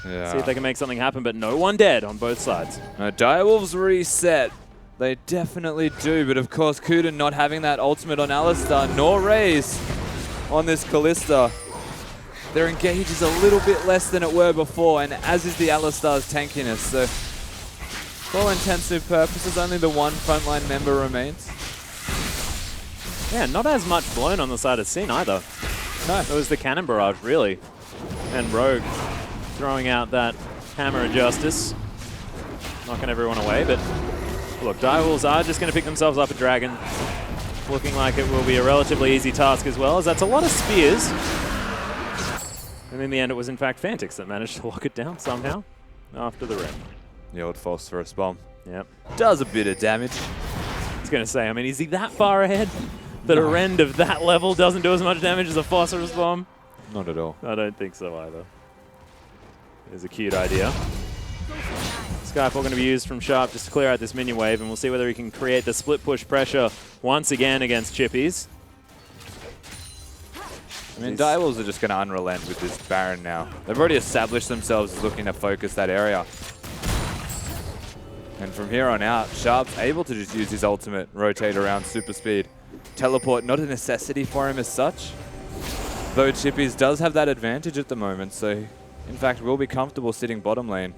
Yeah. See if they can make something happen, but no one dead on both sides. No, Direwolves reset. They definitely do, but of course Kuda not having that ultimate on Alistar, nor Raze on this Kalista. Their engage is a little bit less than it were before, and as is the Alistar's tankiness. So, for all intensive purposes, only the one frontline member remains. Yeah, not as much blown on the side of Sin either. No. It was the Cannon Barrage, really. And Rogue throwing out that Hammer of Justice. Knocking everyone away, but look, Direwolves are just going to pick themselves up a Dragon. Looking like it will be a relatively easy task as well, as that's a lot of spears. And in the end, it was in fact Fantix that managed to lock it down somehow after the ring. The old Phosphorus Bomb. Yep. Does a bit of damage. I was going to say, I mean, is he that far ahead that a Rend of that level doesn't do as much damage as a Phosphorus Bomb? Not at all. I don't think so either. It's a cute idea. Skyfall going to be used from Sharp just to clear out this minion wave, and we'll see whether he can create the split push pressure once again against Chippies. I mean, Direwolves are just going to unrelent with this Baron now. They've already established themselves as looking to focus that area. And from here on out, Sharp's able to just use his ultimate, rotate around super speed. Teleport, not a necessity for him as such. Though Chippies does have that advantage at the moment, so in fact will be comfortable sitting bottom lane.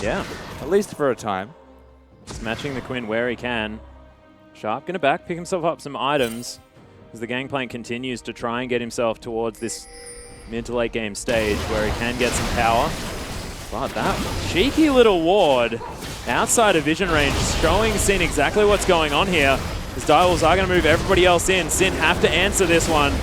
Yeah. At least for a time. Just matching the Quinn where he can. Sharp going to back, pick himself up some items as the Gangplank continues to try and get himself towards this mid to late game stage where he can get some power. But that cheeky little ward outside of vision range, showing Sin exactly what's going on here. As Direwolves are going to move everybody else in. Sin have to answer this one.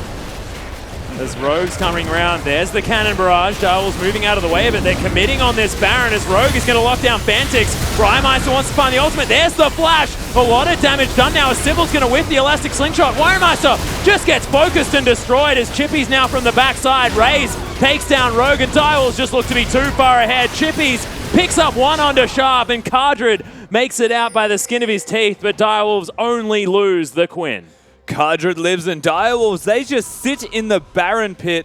As Rogue's coming around, there's the cannon barrage. Direwolves moving out of the way, but they're committing on this Baron as Rogue is going to lock down Fantix. Rymeister wants to find the ultimate. There's the flash. A lot of damage done now as Sybil's going to whiff the elastic slingshot. Rymeister just gets focused and destroyed as Chippy's now from the backside. Raze takes down Rogue and Direwolves just look to be too far ahead. Chippy's picks up one onto Sharp and Cardred makes it out by the skin of his teeth, but Direwolves only lose the Quinn. Cardred lives and Direwolves, they just sit in the Baron pit.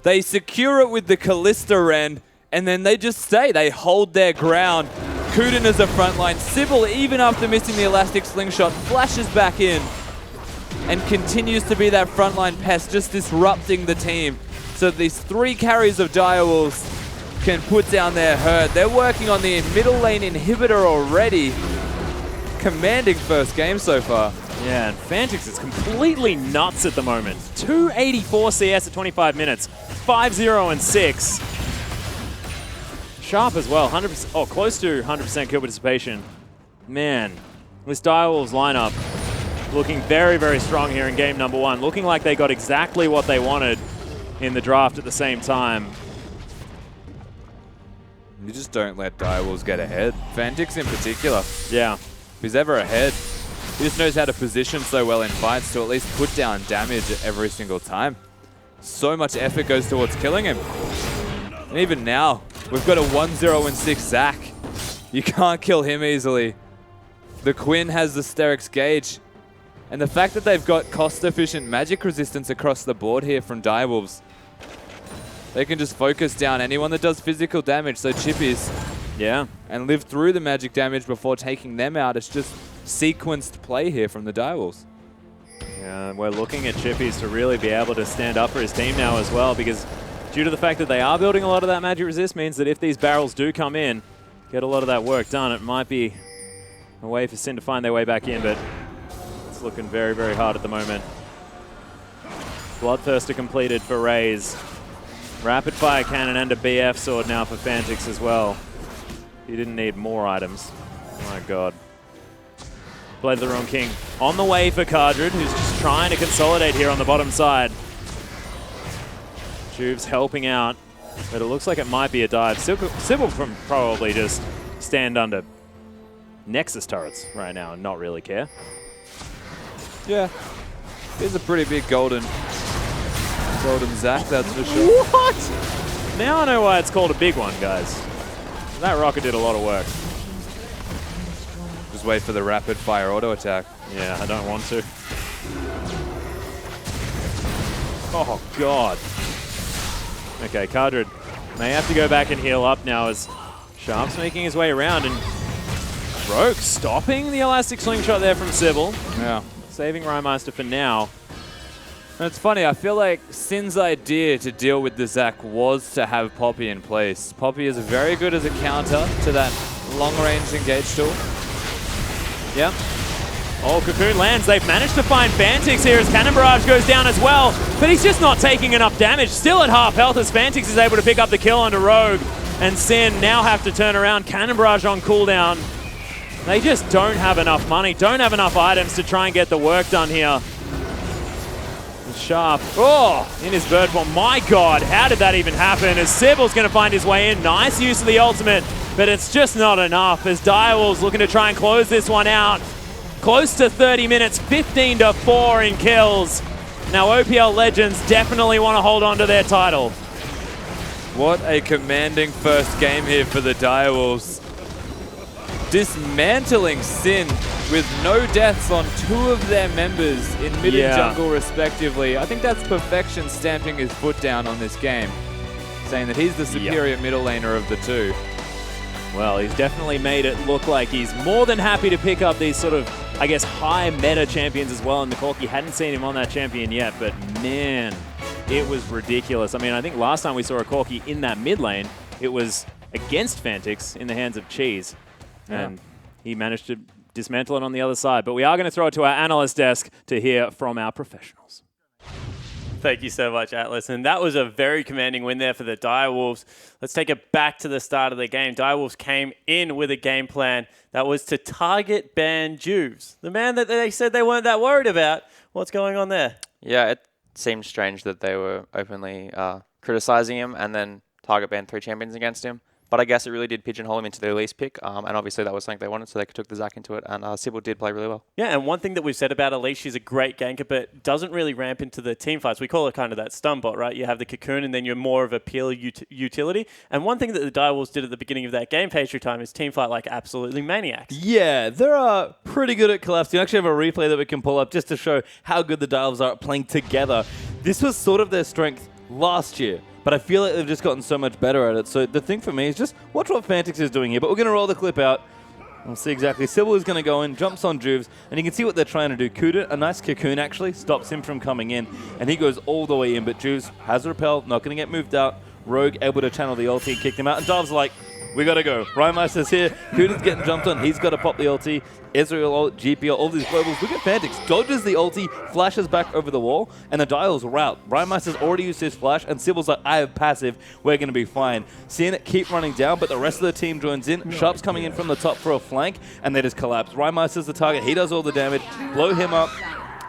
They secure it with the Callista Rend, and then they just stay. They hold their ground. Kuden is the front line. Sybil, even after missing the elastic slingshot, flashes back in and continues to be that frontline pest, just disrupting the team. So these 3 carries of Direwolves can put down their hurt. They're working on the middle lane inhibitor already. Commanding first game so far. Yeah, and Fantix is completely nuts at the moment. 284 CS at 25 minutes, 5-0 and 6. Sharp as well, 100%, oh, close to 100% kill participation. Man, this Direwolves lineup looking very, very strong here in game number 1. Looking like they got exactly what they wanted in the draft at the same time. You just don't let Direwolves get ahead. Fantix in particular. Yeah. If he's ever ahead, he just knows how to position so well in fights to at least put down damage every single time. So much effort goes towards killing him. And even now, we've got a 1-0 and 6 Zac. You can't kill him easily. The Quinn has the Sterix gauge. And the fact that they've got cost-efficient magic resistance across the board here from Direwolves, they can just focus down anyone that does physical damage, so Chippies, yeah, and live through the magic damage before taking them out. It's just sequenced play here from the Direwolves. Yeah, we're looking at Chippies to really be able to stand up for his team now as well, because due to the fact that they are building a lot of that magic resist means that if these barrels do come in, get a lot of that work done, it might be a way for Sin to find their way back in, but it's looking very, very hard at the moment. Bloodthirster completed for Raze. Rapid fire cannon and a BF sword now for Fantix as well. He didn't need more items. My god. Blade of the Wrong King on the way for Cardred, who's just trying to consolidate here on the bottom side. Juve's helping out, but it looks like it might be a dive. Sybil can probably just stand under Nexus turrets right now and not really care. Yeah. He's a pretty big golden Zac, that's for sure. What? Now I know why it's called a big one, guys. That rocket did a lot of work. Just wait for the rapid fire auto attack. Yeah, I don't want to. Oh, God. Okay, Cardred may have to go back and heal up now as Sharp's making his way around, and Rogue stopping the elastic slingshot there from Sybil. Yeah. Saving Rymeister for now. And it's funny, I feel like Sin's idea to deal with the Zac was to have Poppy in place. Poppy is very good as a counter to that long-range engage tool. Yep. Oh, Cocoon lands. They've managed to find Fantix here as Cannon Barrage goes down as well, but he's just not taking enough damage. Still at half health as Fantix is able to pick up the kill onto Rogue, and Sin now have to turn around. Cannon Barrage on cooldown. They just don't have enough money, don't have enough items to try and get the work done here. Sharp, oh, in his bird form. My god, how did that even happen? As Sybil's going to find his way in. Nice use of the ultimate, but it's just not enough as Direwolves looking to try and close this one out. Close to 30 minutes, 15-4 in kills. Now OPL Legends definitely want to hold on to their title. What a commanding first game here for the Direwolves. Dismantling Sin with no deaths on 2 of their members in mid and jungle respectively. I think that's perfection stamping his foot down on this game, saying that he's the superior middle laner of the 2. Well, he's definitely made it look like he's more than happy to pick up these sort of, I guess, high meta champions as well. And the Corki hadn't seen him on that champion yet, but man, it was ridiculous. I mean, I think last time we saw a Corki in that mid lane, it was against Fantix in the hands of Cheese. And he managed to dismantle it on the other side. But we are going to throw it to our analyst desk to hear from our professionals. Thank you so much, Atlas. And that was a very commanding win there for the Direwolves. Let's take it back to the start of the game. Direwolves came in with a game plan that was to target ban Juves, the man that they said they weren't that worried about. What's going on there? Yeah, seemed strange that they were openly criticizing him and then target banned 3 champions against him. But I guess it really did pigeonhole him into their least pick, and obviously that was something they wanted, so they took the Zac into it, and Sybil did play really well. Yeah, and one thing that we've said about Elise, she's a great ganker, but doesn't really ramp into the team fights. We call it kind of that stun bot, right? You have the cocoon, and then you're more of a peel utility. And one thing that the Direwolves did at the beginning of that game, page through time, is team fight like absolutely maniacs. Yeah, they're pretty good at collapse. You actually have a replay that we can pull up just to show how good the Direwolves are at playing together. This was sort of their strength last year, but I feel like they've just gotten so much better at it. So the thing for me is just watch what Fantix is doing here. But we're going to roll the clip out. We'll see exactly. Sybil is going to go in, jumps on Juves, and you can see what they're trying to do. Kuda, a nice cocoon actually, stops him from coming in, and he goes all the way in. But Juves has repel, not going to get moved out. Rogue able to channel the ulti and kick him out. And Dov's like, we got to go. Rhymeister's here. Kuda's getting jumped on. He's got to pop the ulti. Israel ult, GPL, all these globals. Look at Fantix. Dodges the ulti, flashes back over the wall, and the Dials route. Rhymeister's already used his flash, and Sybil's like, I have passive. We're going to be fine. Seeing it keep running down, but the rest of the team joins in. Sharp's coming in from the top for a flank, and they just collapse. Rhymeister's the target. He does all the damage. Blow him up,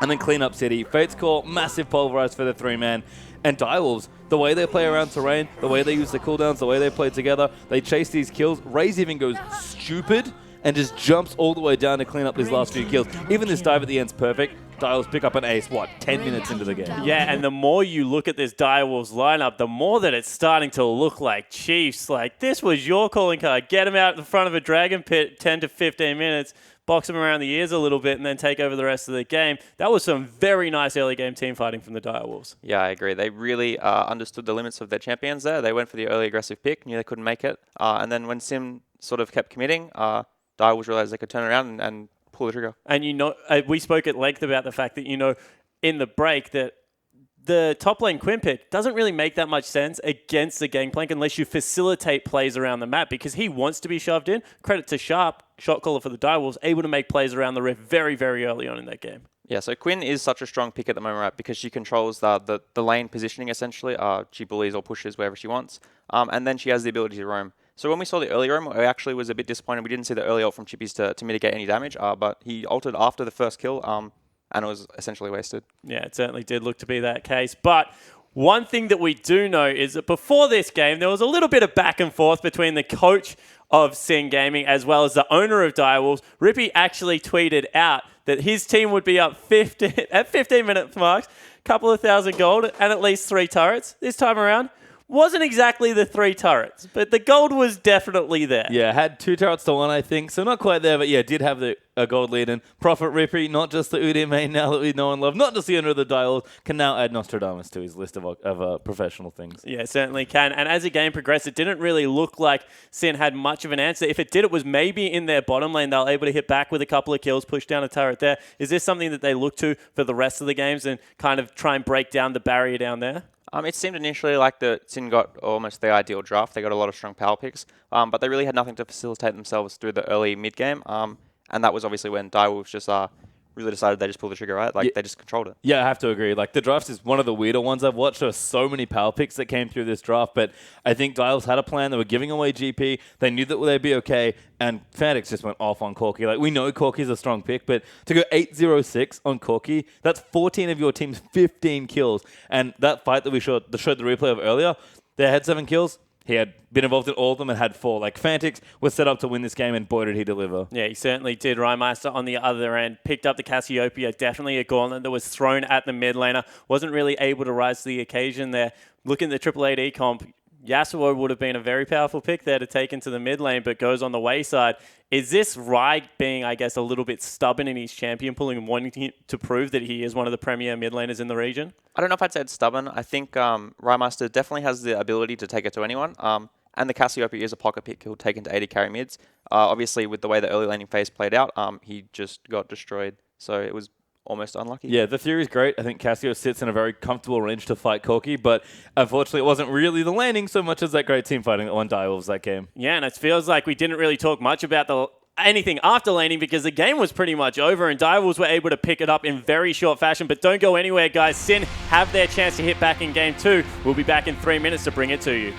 and then clean up City. Fate's Call, massive pulverize for the 3-man. And Direwolves, the way they play around terrain, the way they use the cooldowns, the way they play together, they chase these kills. Raze even goes stupid and just jumps all the way down to clean up these last few kills. Even this dive at the end's perfect. Direwolves pick up an ace, 10 minutes into the game? Yeah, and the more you look at this Direwolves lineup, the more that it's starting to look like Chiefs. Like, this was your calling card. Get them out in front of a Dragon Pit 10 to 15 minutes, box them around the ears a little bit, and then take over the rest of the game. That was some very nice early game team fighting from the Direwolves. Yeah, I agree. They really understood the limits of their champions there. They went for the early aggressive pick, knew they couldn't make it. And then when Sim sort of kept committing, Direwolves realized they could turn around and pull the trigger. And, we spoke at length about the fact that, in the break that the top lane Quinn pick doesn't really make that much sense against the Gangplank unless you facilitate plays around the map because he wants to be shoved in. Credit to Sharp, shot caller for the Direwolves, able to make plays around the rift very, very early on in that game. Yeah, so Quinn is such a strong pick at the moment, right? Because she controls the lane positioning, essentially. She bullies or pushes wherever she wants. And then she has the ability to roam. So when we saw the early roam, I actually was a bit disappointed. We didn't see the early ult from Chippies to mitigate any damage. But he ulted after the first kill, and it was essentially wasted. Yeah, it certainly did look to be that case. But one thing that we do know is that before this game, there was a little bit of back and forth between the coach of Sing Gaming as well as the owner of Direwolves. Rippy actually tweeted out that his team would be up 15 at 15-minute marks, couple of thousand gold, and at least 3 turrets. This time around, wasn't exactly the 3 turrets, but the gold was definitely there. Yeah, had 2 turrets to 1, I think. So not quite there, but yeah, did have a gold lead. And Prophet Rippy, not just the Udi main now that we know and love, not just the owner of the Dials, can now add Nostradamus to his list of professional things. Yeah, certainly can. And as the game progressed, it didn't really look like Sin had much of an answer. If it did, it was maybe in their bottom lane. They were able to hit back with a couple of kills, push down a turret there. Is this something that they look to for the rest of the games and kind of try and break down the barrier down there? It seemed initially like the Sin got almost the ideal draft. They got a lot of strong power picks, but they really had nothing to facilitate themselves through the early mid-game, and that was obviously when Direwolves just really decided they just pulled the trigger, right? Like, they just controlled it. Yeah, I have to agree. Like, the draft is one of the weirder ones I've watched. There are so many power picks that came through this draft, but I think Dials had a plan. They were giving away GP. They knew that they'd be okay, and Fantix just went off on Corki. Like, we know Corki's a strong pick, but to go 8-0-6 on Corki, that's 14 of your team's 15 kills. And that fight that we showed the replay of earlier, they had 7 kills. He had been involved in all of them and had 4. Like, Fantix was set up to win this game, and boy, did he deliver. Yeah, he certainly did. Rhymeister on the other end picked up the Cassiopeia, definitely a gauntlet that was thrown at the mid laner. Wasn't really able to rise to the occasion there. Looking at the 888 comp, Yasuo would have been a very powerful pick there to take into the mid lane, but goes on the wayside. Is this Rai being, I guess, a little bit stubborn in his champion pulling and wanting to prove that he is one of the premier mid laners in the region? I don't know if I'd say it's stubborn. I think Rhymeister definitely has the ability to take it to anyone. And the Cassiopeia is a pocket pick he'll take into 80 carry mids. Obviously, with the way the early laning phase played out, he just got destroyed. So it was almost unlucky. Yeah, the theory is great. I think Cassio sits in a very comfortable range to fight Corki, but unfortunately it wasn't really the landing so much as that great team fighting that won Direwolves that game. Yeah, and it feels like we didn't really talk much about anything after laning because the game was pretty much over and Direwolves were able to pick it up in very short fashion. But don't go anywhere, guys. Sin have their chance to hit back in game 2. We'll be back in 3 minutes to bring it to you.